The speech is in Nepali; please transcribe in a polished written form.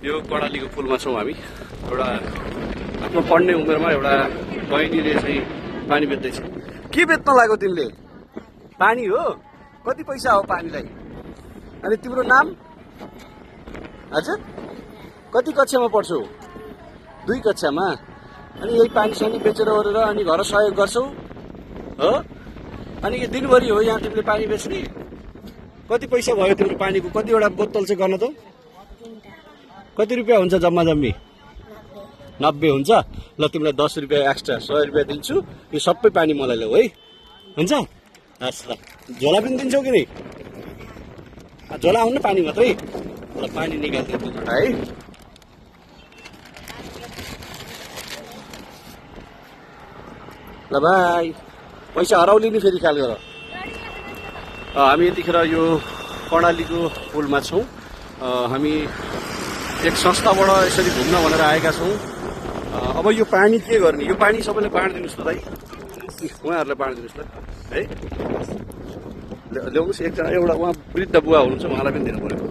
यो कर्णालीको पुलमा छौँ हामी। एउटा आफ्नो पढ्ने उमेरमा एउटा बहिनीले चाहिँ पानी बेच्दैछ। के बेच्न लाग्यो तिमीले? पानी हो? कति पैसा हो पानीलाई? अनि तिम्रो नाम? हजुर कति कक्षामा पढ्छौ? 2 कक्षामा। अनि यही पानी सानी बेचेर ओरेर अनि घर सहयोग गर्छौ हो? अनि यो दिनभरि हो यहाँ तिमीले पानी बेच्ने? कति पैसा भयो तिम्रो पानीको? कतिवटा बोतल चाहिँ गर्न त? कति रुपियाँ हुन्छ जम्मा जम्मी? 90 हुन्छ। ल तिमीलाई 10 रुपियाँ एक्स्ट्रा 100 रुपियाँ दिन्छु। यो सबै पानी मलाई ल्याऊ है, हुन्छ? हस् ल। झोला पनि दिन्छौ कि नि? झोला आउनु पानी मात्रै। ल पानी निकालिदिन्छु है। ल भाइ, पैसा हराउली नि फेरि ख्याल गर। हामी यतिखेर यो कर्णालीको पुलमा छौँ। हामी एक संस्थाबाट यसरी घुम्न भनेर आएका छौँ। अब यो पानी के गर्ने? यो पानी सबैलाई बाँडिदिनुहोस् त दाइ, उहाँहरूलाई बाँडिदिनुहोस् त है। ल्याउनुहोस् एकजना, एउटा उहाँ वृद्ध बुवा हुनुहुन्छ, उहाँलाई पनि दिनु पर्यो।